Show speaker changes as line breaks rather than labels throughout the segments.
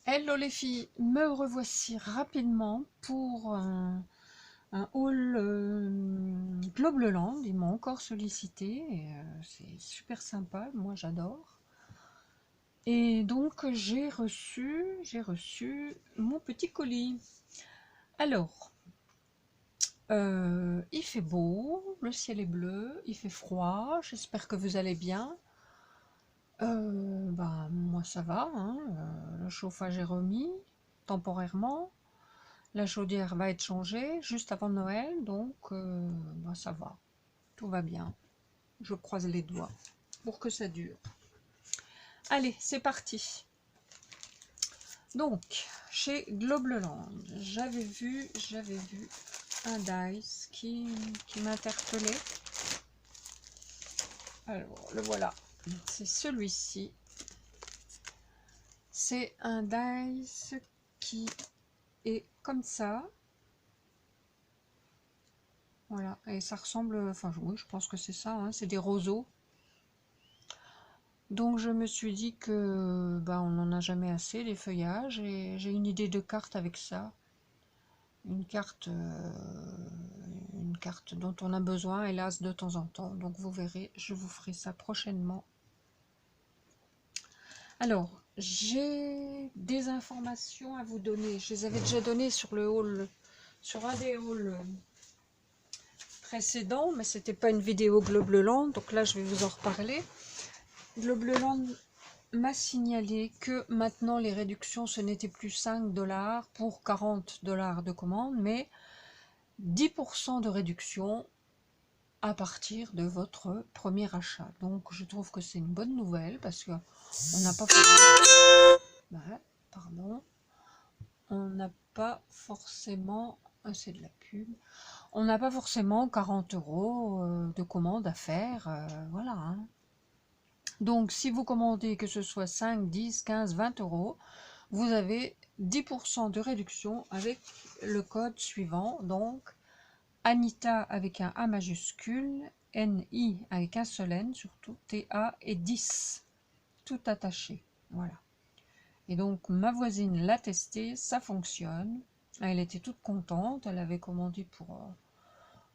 Hello les filles, me revoici rapidement pour un haul Globeland. Ils m'ont encore sollicité et c'est super sympa, moi j'adore. Et donc j'ai reçu mon petit colis. Alors, il fait beau, le ciel est bleu, il fait froid, j'espère que vous allez bien. Bah, moi ça va, hein, le chauffage est remis temporairement. La chaudière va être changée juste avant Noël, donc bah, ça va, tout va bien. Je croise les doigts pour que ça dure. Allez, c'est parti. Donc, chez Globeland, j'avais vu un dice qui m'interpellait. Alors, le voilà. C'est celui-ci. C'est un dice qui est comme ça. Voilà, et ça ressemble, enfin oui, je pense que c'est ça, hein, c'est des roseaux. Donc je me suis dit que bah, on n'en a jamais assez des feuillages et j'ai une idée de carte avec ça. Une carte dont on a besoin, hélas, de temps en temps. Donc vous verrez, je vous ferai ça prochainement. Alors, j'ai des informations à vous donner. Je les avais déjà données sur le haul, sur un des hauls précédents, mais c'était pas une vidéo Globeland, donc là je vais vous en reparler. Globeland m'a signalé que maintenant les réductions, ce n'était plus 5 $ pour 40 $ de commande, mais 10% de réduction à partir de votre premier achat. Donc je trouve que c'est une bonne nouvelle parce que on n'a pas pardon, on n'a pas forcément, c'est de la pub, on n'a pas forcément 40 € de commande à faire, voilà, hein. Donc si vous commandez que ce soit 5, 10, 15, 20 €, vous avez 10% de réduction avec le code suivant, donc Anita avec un A majuscule, NI avec un seul N surtout, TA et 10, tout attaché, voilà. Et donc ma voisine l'a testé, ça fonctionne, elle était toute contente, elle avait commandé pour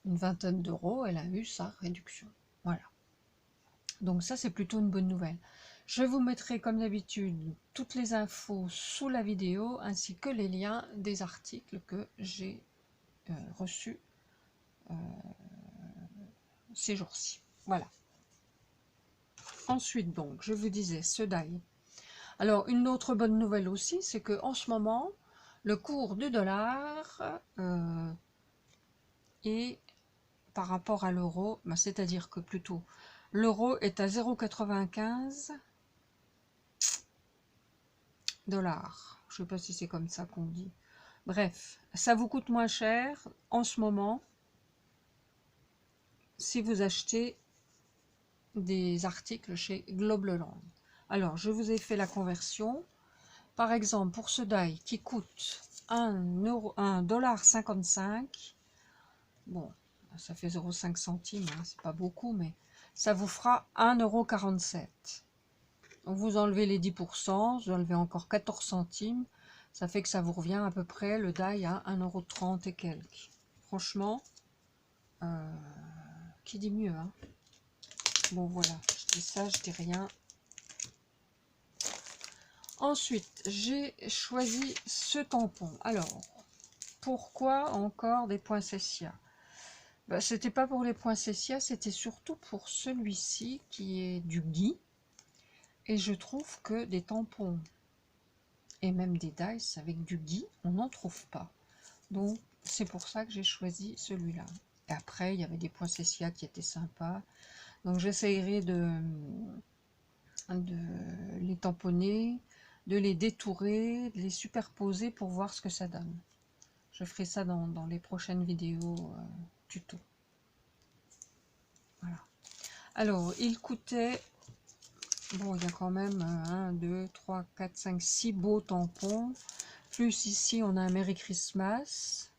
une vingtaine d'euros, elle a eu sa réduction, voilà. Donc ça c'est plutôt une bonne nouvelle. Je vous mettrai comme d'habitude toutes les infos sous la vidéo ainsi que les liens des articles que j'ai reçus ces jours-ci. Voilà. Ensuite donc, je vous disais ce die. Alors une autre bonne nouvelle aussi, c'est que en ce moment, le cours du dollar est par rapport à l'euro, ben, c'est-à-dire que plutôt l'euro est à 0,95 $. Je sais pas si c'est comme ça qu'on dit. Bref, ça vous coûte moins cher en ce moment si vous achetez des articles chez Globeland. Alors, je vous ai fait la conversion. Par exemple, pour ce die qui coûte 1,55 $, bon, ça fait 0,5 centimes, hein, c'est pas beaucoup, mais ça vous fera 1,47 €. Donc vous enlevez les 10%, vous enlevez encore 14 centimes, ça fait que ça vous revient à peu près le die à 1,30 € et quelques. Franchement, qui dit mieux, hein? Bon voilà, je dis ça, je dis rien. Ensuite, j'ai choisi ce tampon. Alors, pourquoi encore des poinsettias? Bah, c'était pas pour les poinsettias, c'était surtout pour celui-ci qui est du gui. Et je trouve que des tampons et même des dice avec du gui, on n'en trouve pas. Donc, c'est pour ça que j'ai choisi celui-là. Et après, il y avait des poinsettias qui étaient sympas. Donc, j'essayerai de les tamponner, de les détourer, de les superposer pour voir ce que ça donne. Je ferai ça dans les prochaines vidéos tuto. Voilà. Alors, il coûtait, bon, il y a quand même 1, 2, 3, 4, 5, 6 beaux tampons. Plus ici, on a un Merry Christmas.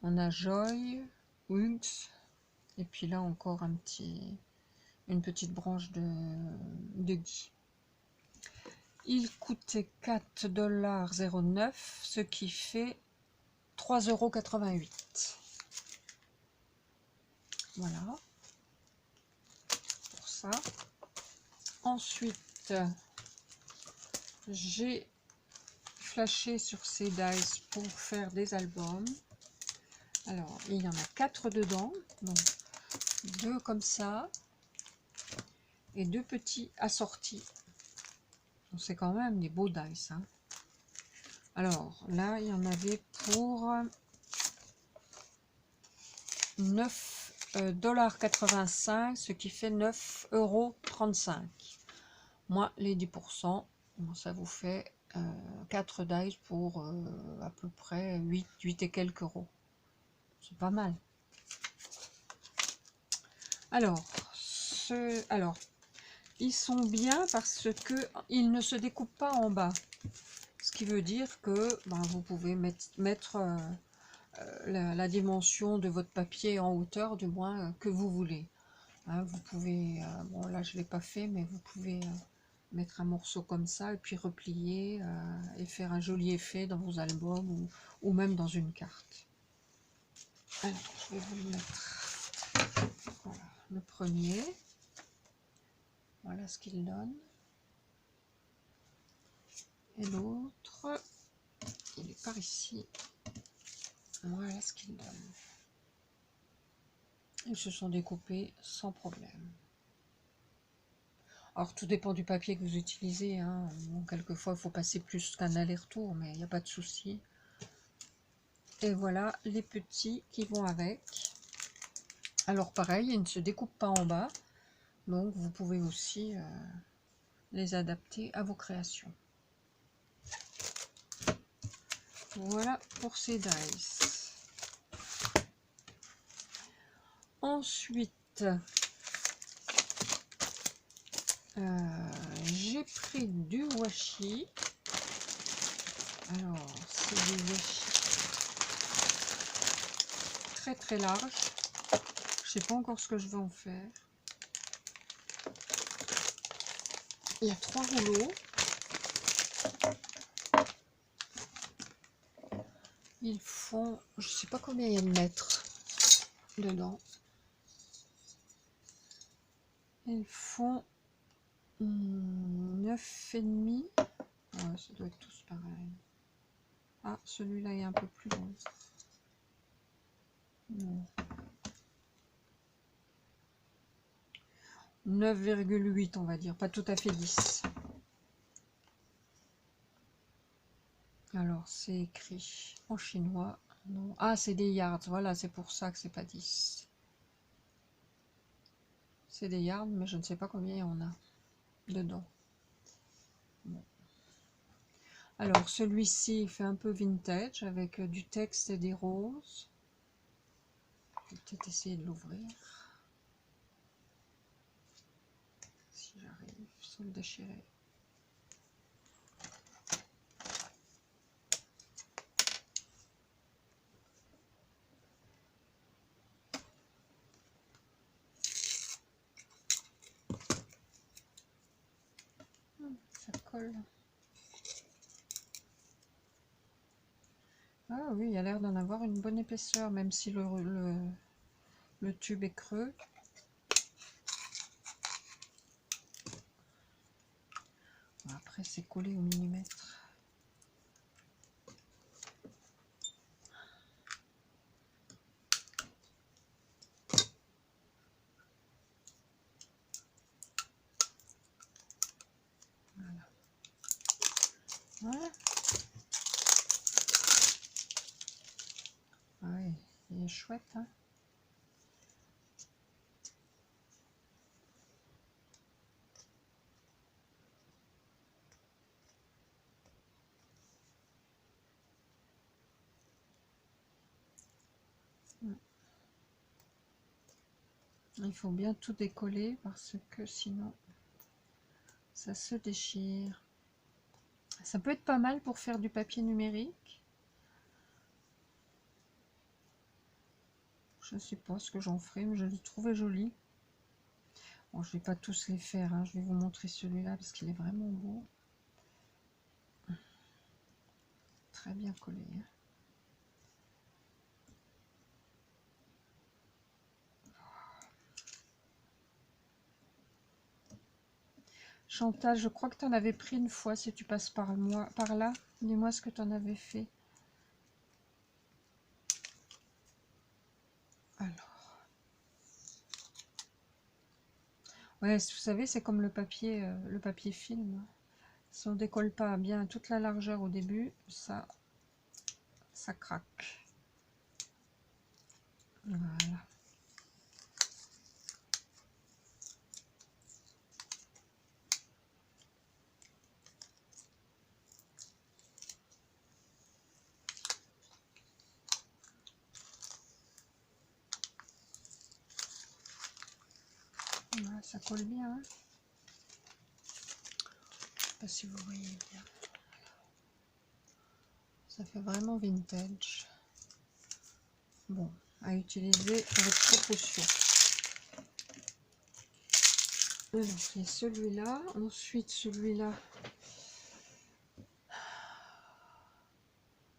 On a Joy, Hugs. Et puis là, encore une petite branche de gui. Il coûtait 4,09 $, ce qui fait 3,88 €. Voilà, pour ça. Ensuite, j'ai flashé sur ces dies pour faire des albums. Alors, il y en a 4 dedans, donc 2 comme ça, et 2 petits assortis. C'est quand même des beaux dice, hein. Alors, là, il y en avait pour 9,85 $, ce qui fait 9,35 €. Moins les 10%, ça vous fait 4 dice pour à peu près 8 et quelques euros. C'est pas mal. Alors, ils sont bien parce que ils ne se découpent pas en bas. Ce qui veut dire que vous pouvez mettre la dimension de votre papier en hauteur, du moins que vous voulez. Hein, vous pouvez, bon là je ne l'ai pas fait, mais vous pouvez mettre un morceau comme ça et puis replier et faire un joli effet dans vos albums ou même dans une carte. Alors, je vais vous le mettre. Voilà, le premier. Voilà ce qu'il donne. Et l'autre, il est par ici. Voilà ce qu'il donne. Ils se sont découpés sans problème. Alors tout dépend du papier que vous utilisez, hein. Bon, quelquefois il faut passer plus qu'un aller-retour, mais il n'y a pas de souci. Et voilà les petits qui vont avec. Alors pareil, ils ne se découpent pas en bas, donc vous pouvez aussi les adapter à vos créations. Voilà pour ces dice. Ensuite, j'ai pris du washi. Alors, c'est du washi très très large. Je sais pas encore ce que je vais en faire. Il y a 3 rouleaux. Ils font, je sais pas combien il y a de mètres dedans. Ils font 9,5. Ouais, ça doit être tous pareil. Ah, celui-là est un peu plus long. Non. 9,8 on va dire, pas tout à fait 10. Alors c'est écrit en chinois. Non. Ah, c'est des yards, voilà, c'est pour ça que c'est pas 10. C'est des yards, mais je ne sais pas combien il y en a dedans. Bon. Alors celui-ci fait un peu vintage avec du texte et des roses. Je vais peut-être essayer de l'ouvrir. Si j'arrive sans le déchirer. Ça colle. Ah oui, il y a l'air d'en avoir une bonne épaisseur, même si le tube est creux. Après, c'est collé au millimètre. Voilà. Voilà. Ah oui, il est chouette, hein. Il faut bien tout décoller parce que sinon ça se déchire. Ça peut être pas mal pour faire du papier numérique. Je ne sais pas ce que j'en ferai, mais je l'ai trouvé joli. Bon, je ne vais pas tous les faire, hein. Je vais vous montrer celui-là parce qu'il est vraiment beau. très bien collé. Hein. Chantal, je crois que tu en avais pris une fois, si tu passes par là. Dis-moi ce que tu en avais fait. Alors. Ouais, vous savez, c'est comme le papier film. Si on décolle pas bien toute la largeur au début, ça craque. Voilà. Voilà, ça colle bien. Hein. Je sais pas si vous voyez bien. Ça fait vraiment vintage. Bon, à utiliser avec précaution. Alors, il y a celui-là. Ensuite, celui-là.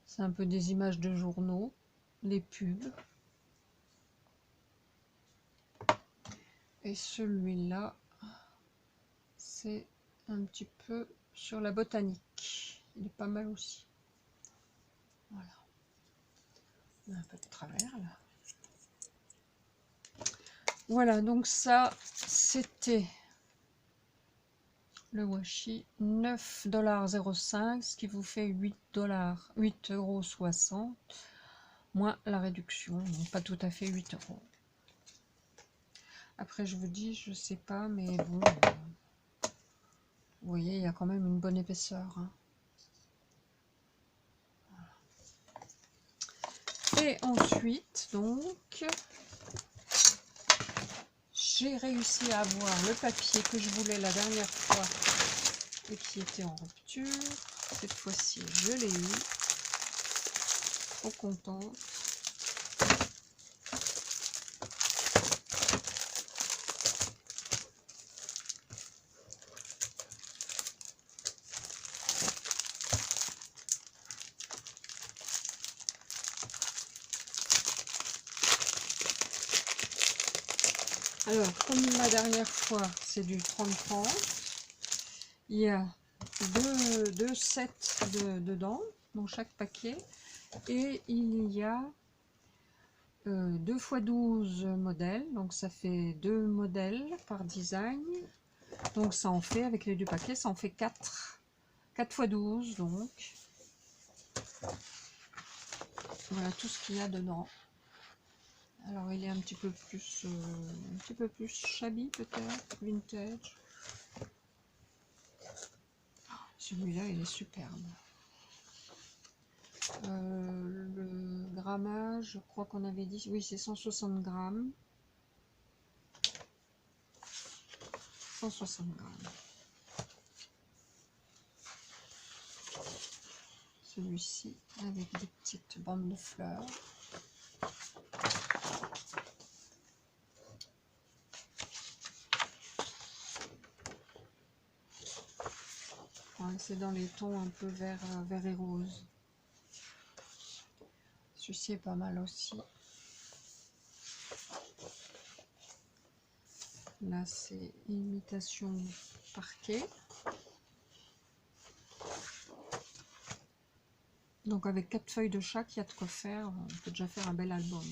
C'est un peu des images de journaux, les pubs. Et celui-là, c'est un petit peu sur la botanique. Il est pas mal aussi. Voilà. On a un peu de travers là. Voilà, donc ça, c'était le washi, 9,05 $, ce qui vous fait 8,60 €, moins la réduction, donc pas tout à fait 8 €. Après, je vous dis, je sais pas, mais bon, vous voyez, il y a quand même une bonne épaisseur. Hein. Voilà. Et ensuite, donc, j'ai réussi à avoir le papier que je voulais la dernière fois et qui était en rupture. Cette fois-ci, je l'ai eu. Trop contente. Alors, comme la dernière fois, c'est du 30-30. Il y a deux sets dedans, dans chaque paquet. Et il y a 2 x 12 modèles. Donc, ça fait 2 modèles par design. Donc, ça en fait, avec les 2 paquets, ça en fait 4. 4 x 12, donc. Voilà tout ce qu'il y a dedans. Alors il est un petit peu plus shabby peut-être, vintage. Celui-là il est superbe. Le grammage, je crois qu'on avait dit, oui c'est 160 grammes. 160 grammes. Celui-ci avec des petites bandes de fleurs. Ouais, c'est dans les tons un peu vert et rose. Celui-ci est pas mal aussi. Là, c'est imitation parquet. Donc, avec 4 feuilles de chaque, il y a de quoi faire. On peut déjà faire un bel album.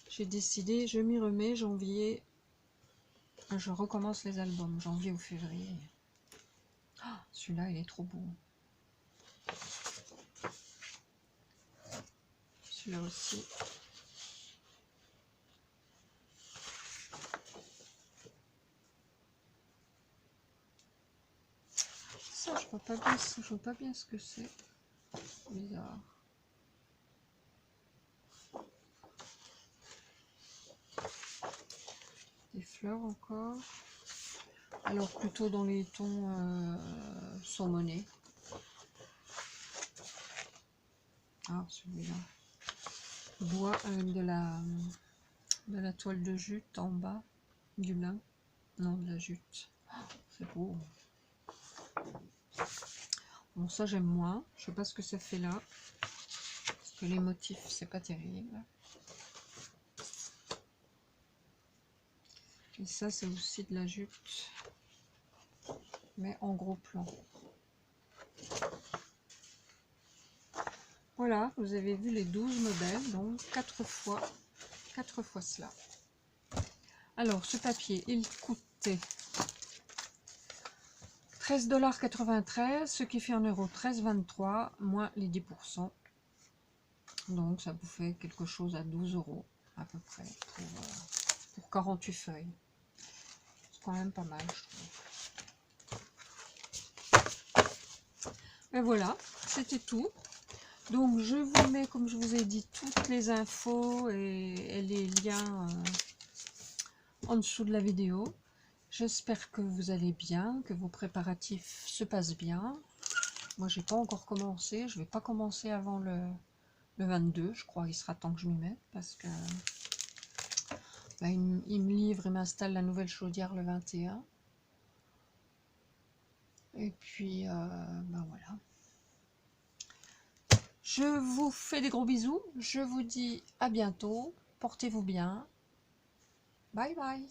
J'ai décidé, je m'y remets, janvier. Je recommence les albums, janvier ou février. Oh, celui-là, il est trop beau. Celui-là aussi. Ça, je vois pas bien ce que c'est. Bizarre. Des fleurs encore. Alors plutôt dans les tons saumonés. Ah, celui-là. Bois avec de la toile de jute en bas. Du lin. Non, de la jute. Oh, c'est beau. Bon, ça j'aime moins. Je sais pas ce que ça fait là. Parce que les motifs, c'est pas terrible. Et ça, c'est aussi de la jute. Mais en gros plan. Voilà, vous avez vu les 12 modèles. Donc 4 fois cela. Alors, ce papier, il coûtait 13,93 $, ce qui fait en euros 13,23 moins les 10%. Donc, ça vous fait quelque chose à 12 € à peu près pour 48 feuilles. C'est quand même pas mal, je trouve. Et voilà, c'était tout. Donc, je vous mets, comme je vous ai dit, toutes les infos et les liens en dessous de la vidéo. J'espère que vous allez bien, que vos préparatifs se passent bien. Moi, j'ai pas encore commencé. Je vais pas commencer avant le 22. Je crois qu'il sera temps que je m'y mette parce que bah, il me livre et m'installe la nouvelle chaudière le 21. Et puis, ben voilà. Je vous fais des gros bisous. Je vous dis à bientôt. Portez-vous bien. Bye bye.